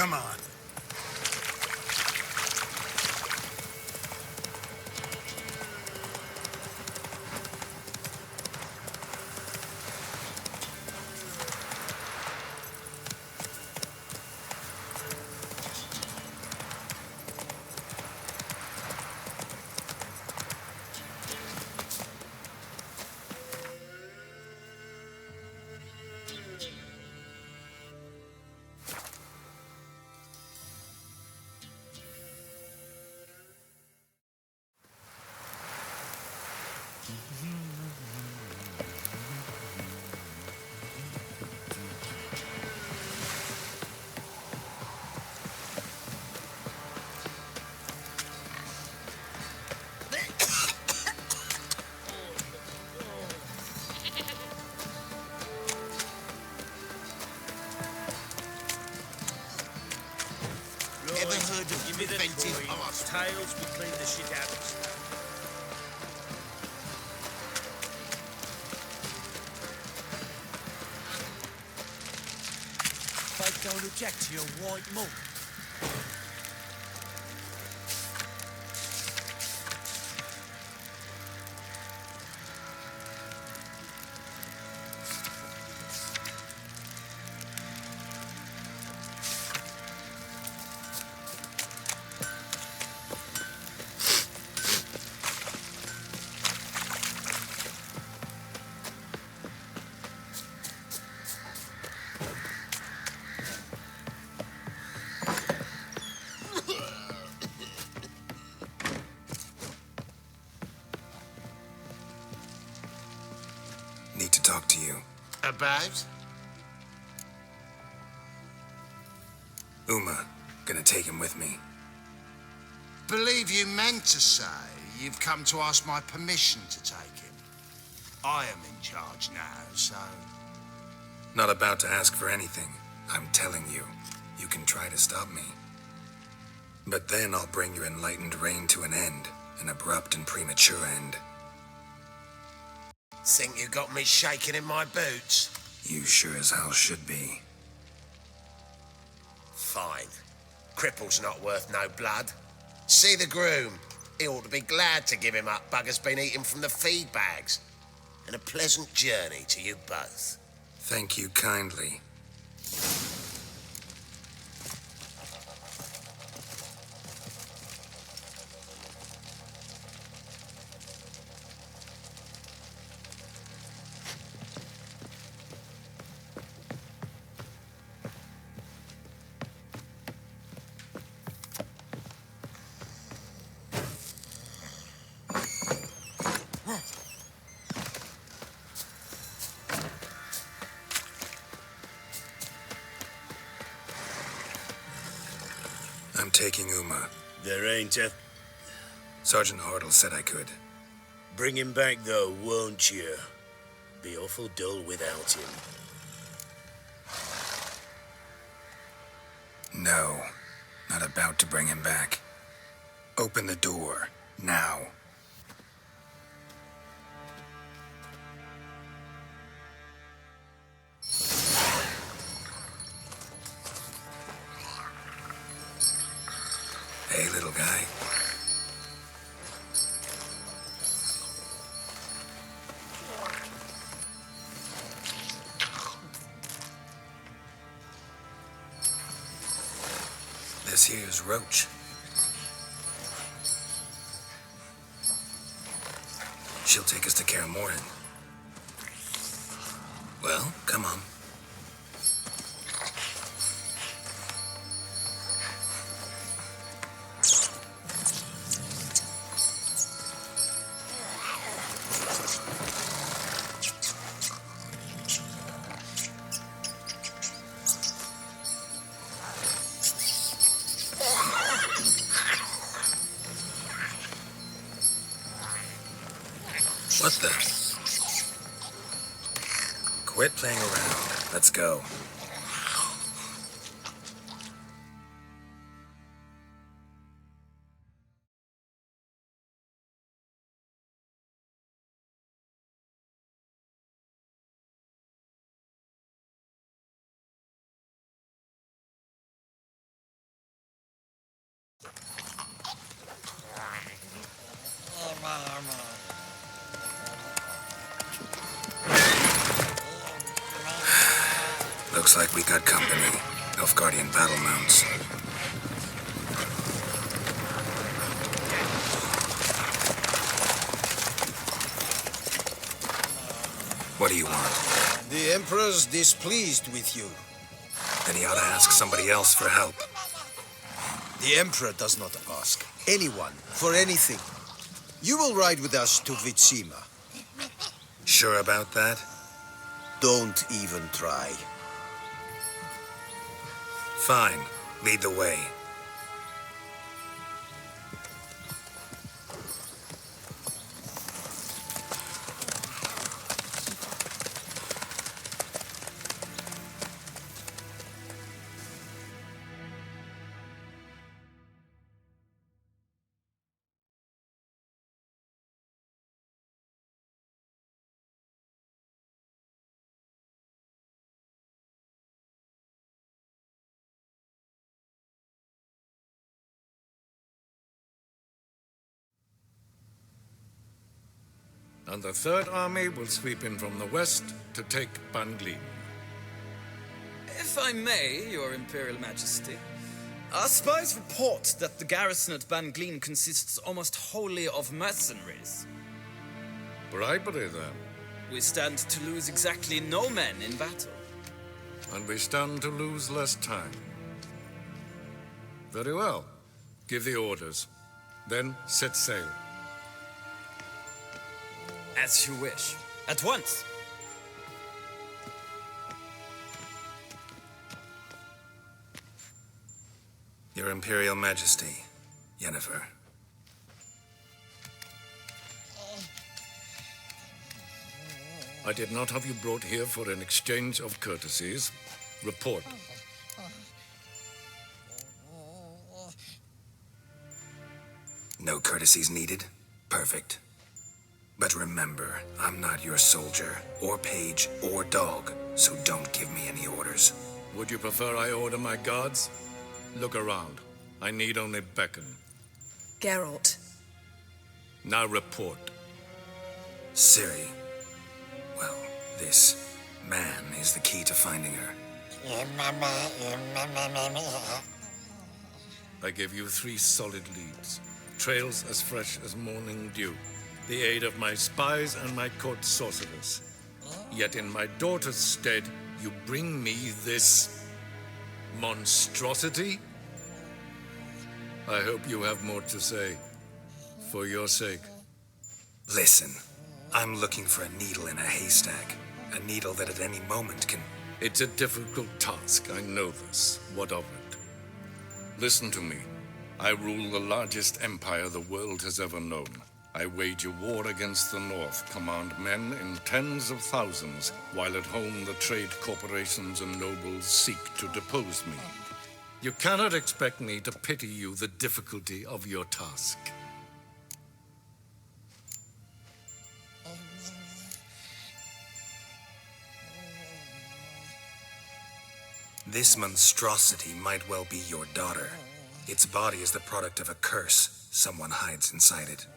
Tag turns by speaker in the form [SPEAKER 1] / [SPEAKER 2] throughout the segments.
[SPEAKER 1] Come on.
[SPEAKER 2] Ever heard of
[SPEAKER 3] Give me the
[SPEAKER 2] preventive
[SPEAKER 3] coin.
[SPEAKER 2] art?
[SPEAKER 3] Tails, we clean the shit out of it.
[SPEAKER 1] Folk don't object to your white mug.
[SPEAKER 4] Need to talk to you.
[SPEAKER 2] About?
[SPEAKER 4] Uma, gonna take him with me.
[SPEAKER 2] Believe you meant to say you've come to ask my permission to take him. I am in charge now, so...
[SPEAKER 4] Not about to ask for anything. I'm telling you, you can try to stop me. But then I'll bring your enlightened reign to an end, an abrupt and premature end.
[SPEAKER 2] Think you got me shaking in my boots?
[SPEAKER 4] You sure as hell should be.
[SPEAKER 2] Fine. Cripple's not worth no blood. See the groom. He ought to be glad to give him up. Bugger's been eating from the feed bags. And a pleasant journey to you both.
[SPEAKER 4] Thank you kindly. I'm taking Uma.
[SPEAKER 3] There ain't a...
[SPEAKER 4] Sergeant Hartle said I could.
[SPEAKER 3] Bring him back, though, won't you? Be awful dull without him.
[SPEAKER 4] No, not about to bring him back. Open the door, now. Hey, little guy. This here's Roach. She'll take us to Kaer Morhen. Well, come on. What the? Quit playing around. Let's go. Looks like we got company. Nilfgaardian battle mounts. What do you want?
[SPEAKER 5] The Emperor's displeased with you.
[SPEAKER 4] Then he ought to ask somebody else for help.
[SPEAKER 5] The Emperor does not ask anyone for anything. You will ride with us to Wicho3.
[SPEAKER 4] Sure about that?
[SPEAKER 5] Don't even try.
[SPEAKER 4] Fine. Lead the way.
[SPEAKER 6] And the Third Army will sweep in from the west to take Bangleen.
[SPEAKER 7] If I may, Your Imperial Majesty, our spies report that the garrison at Bangleen consists almost wholly of mercenaries.
[SPEAKER 6] Bribery, then.
[SPEAKER 7] We stand to lose exactly no men in battle.
[SPEAKER 6] And we stand to lose less time. Very well. Give the orders. Then set sail.
[SPEAKER 7] As you wish. At once.
[SPEAKER 4] Your Imperial Majesty, Yennefer.
[SPEAKER 6] I did not have you brought here for an exchange of courtesies. Report.
[SPEAKER 4] No courtesies needed? Perfect. But remember, I'm not your soldier, or page, or dog, so don't give me any orders.
[SPEAKER 6] Would you prefer I order my guards? Look around. I need only beckon.
[SPEAKER 8] Geralt.
[SPEAKER 6] Now report.
[SPEAKER 4] Ciri. Well, this man is the key to finding her.
[SPEAKER 6] I give you 3 solid leads. Trails as fresh as morning dew. The aid of my spies and my court sorcerers. Yet in my daughter's stead, you bring me this monstrosity? I hope you have more to say. For your sake.
[SPEAKER 4] Listen, I'm looking for a needle in a haystack. A needle that at any moment can...
[SPEAKER 6] It's a difficult task, I know this. What of it? Listen to me. I rule the largest empire the world has ever known. I wage a war against the North, command men in tens of thousands, while at home the trade corporations and nobles seek to depose me. You cannot expect me to pity you the difficulty of your task.
[SPEAKER 4] This monstrosity might well be your daughter. Its body is the product of a curse someone hides inside it.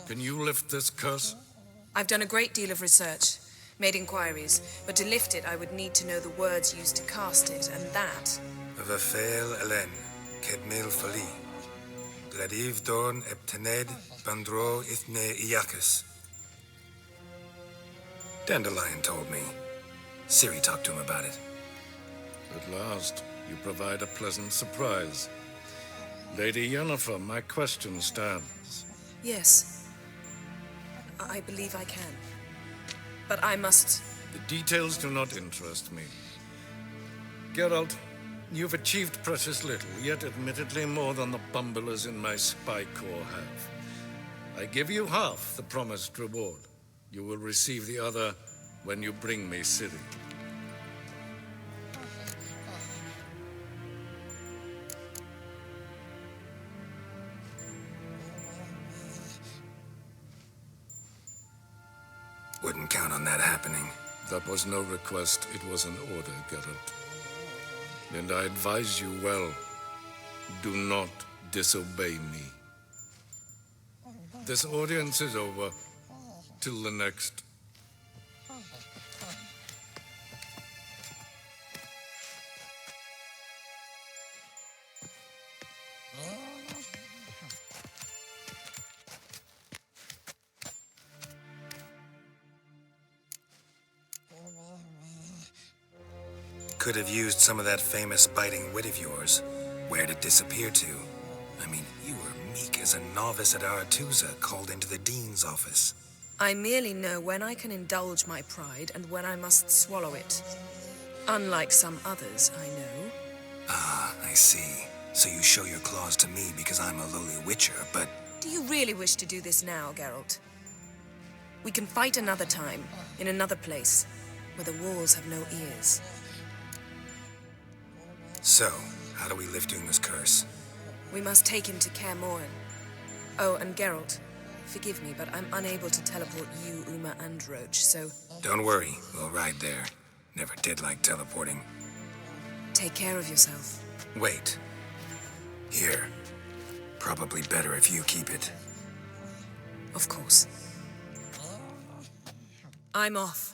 [SPEAKER 6] Can you lift this curse?
[SPEAKER 8] I've done a great deal of research, made inquiries, but to lift it I would need to know the words used to cast it, and that...
[SPEAKER 4] Vafel Elen, Kedmil Fali, Gladiv Dorn Eptened, Bandro Ithne Iacus. Dandelion told me. Ciri talked to him about it.
[SPEAKER 6] At last, you provide a pleasant surprise. Lady Yennefer, my question stands.
[SPEAKER 8] Yes. I believe I can. But I must...
[SPEAKER 6] The details do not interest me. Geralt, you've achieved precious little, yet admittedly more than the bumblers in my spy corps have. I give you half the promised reward. You will receive the other when you bring me Ciri.
[SPEAKER 4] Wouldn't count on that happening.
[SPEAKER 6] That was no request, it was an order, Geralt. And I advise you well, do not disobey me. This audience is over. Till the next.
[SPEAKER 4] could have used some of that famous biting wit of yours. Where'd it disappear to? I mean, you were meek as a novice at Aretusa called into the dean's office.
[SPEAKER 8] I merely know when I can indulge my pride and when I must swallow it. Unlike some others, I know.
[SPEAKER 4] Ah, I see. So you show your claws to me because I'm a lowly witcher, but...
[SPEAKER 8] Do you really wish to do this now, Geralt? We can fight another time, in another place, where the walls have no ears.
[SPEAKER 4] So, how do we lift Uma's curse?
[SPEAKER 8] We must take him to Kaer Morhen. Oh, and Geralt, forgive me, but I'm unable to teleport you, Uma, and Roach, so...
[SPEAKER 4] Don't worry, we'll ride there. Never did like teleporting.
[SPEAKER 8] Take care of yourself.
[SPEAKER 4] Wait. Here. Probably better if you keep it.
[SPEAKER 8] Of course. I'm off.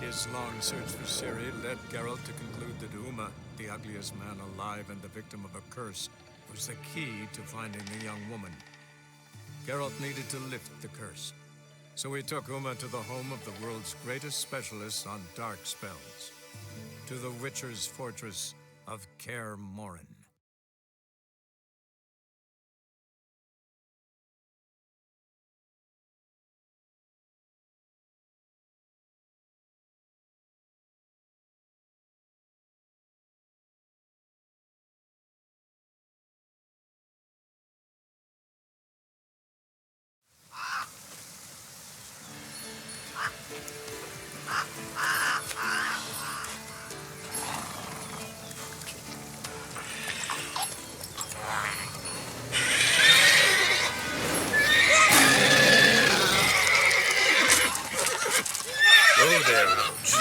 [SPEAKER 1] His long search for Ciri led Geralt to conclude that Uma, the ugliest man alive and the victim of a curse, was the key to finding the young woman. Geralt needed to lift the curse, so he took Uma to the home of the world's greatest specialist on dark spells, to the Witcher's fortress of Kaer Morhen.
[SPEAKER 4] Go there, Roach.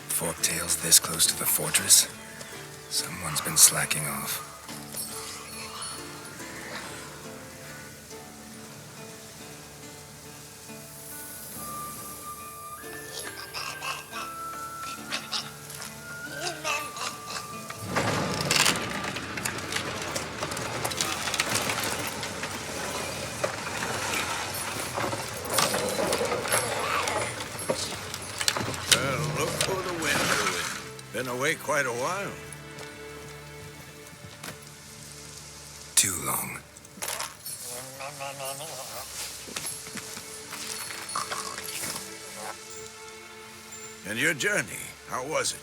[SPEAKER 4] Forktails this close to the fortress? Someone's been slacking off.
[SPEAKER 5] Look for the window. Been away quite a while.
[SPEAKER 4] Too long.
[SPEAKER 5] And your journey, how was it?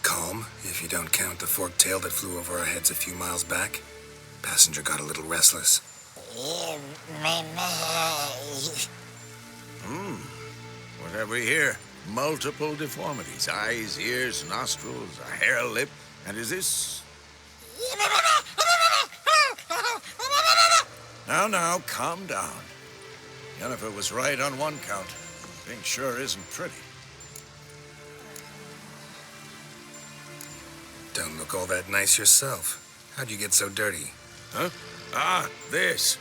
[SPEAKER 4] Calm, if you don't count the forked tail that flew over our heads a few miles back. Passenger got a little restless.
[SPEAKER 5] What have we here? Multiple deformities. Eyes, ears, nostrils, a hair lip. And is this... Now, calm down. Yennefer was right on one count. Thing sure isn't pretty.
[SPEAKER 4] Don't look all that nice yourself. How'd you get so dirty?
[SPEAKER 5] Huh? Ah, this.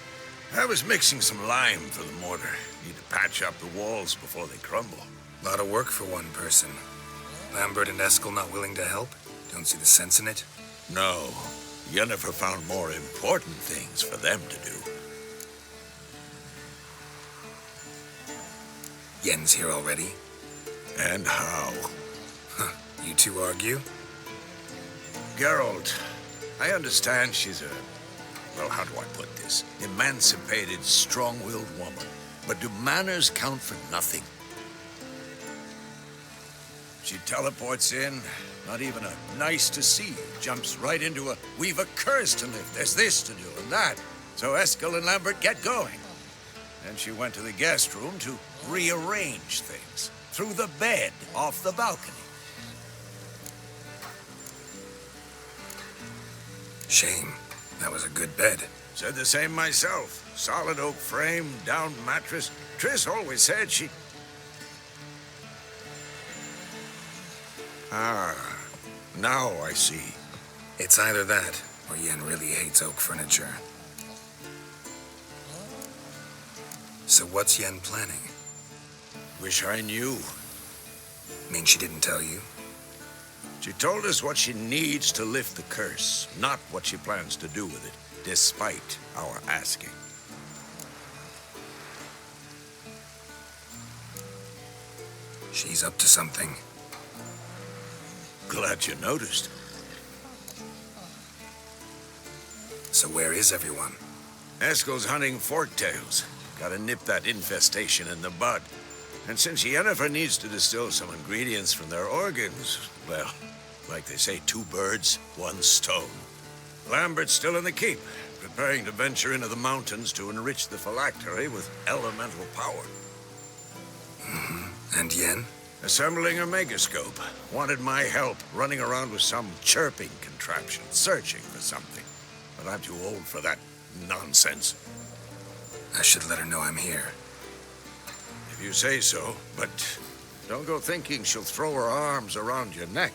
[SPEAKER 5] I was mixing some lime for the mortar. Need to patch up the walls before they crumble.
[SPEAKER 4] Lot of work for one person. Lambert and Eskel not willing to help? Don't see the sense in it?
[SPEAKER 5] No. Yennefer found more important things for them to do.
[SPEAKER 4] Yen's here already?
[SPEAKER 5] And how?
[SPEAKER 4] Huh. You two argue?
[SPEAKER 5] Geralt, I understand she's a... Well, how do I put this? Emancipated, strong-willed woman. But do manners count for nothing? She teleports in, not even a nice to see you, jumps right into a, we've a curse to lift, there's this to do and that. So Eskel and Lambert get going. Then she went to the guest room to rearrange things. Through the bed, off the balcony.
[SPEAKER 4] Shame. That was a good bed.
[SPEAKER 5] Said the same myself. Solid oak frame, down mattress. Triss always said she... Ah, now I see.
[SPEAKER 4] It's either that, or Yen really hates oak furniture. So what's Yen planning?
[SPEAKER 5] Wish I knew.
[SPEAKER 4] Mean she didn't tell you?
[SPEAKER 5] She told us what she needs to lift the curse, not what she plans to do with it, despite our asking.
[SPEAKER 4] She's up to something.
[SPEAKER 5] Glad you noticed.
[SPEAKER 4] So where is everyone?
[SPEAKER 5] Eskel's hunting forktails. Gotta nip that infestation in the bud. And since Yennefer needs to distill some ingredients from their organs, well, like they say, 2 birds, 1 stone. Lambert's still in the keep, preparing to venture into the mountains to enrich the phylactery with elemental power.
[SPEAKER 4] And Yen?
[SPEAKER 5] Assembling a megascope. Wanted my help running around with some chirping contraption, searching for something. But I'm too old for that nonsense.
[SPEAKER 4] I should let her know I'm here.
[SPEAKER 5] If you say so, but don't go thinking she'll throw her arms around your neck.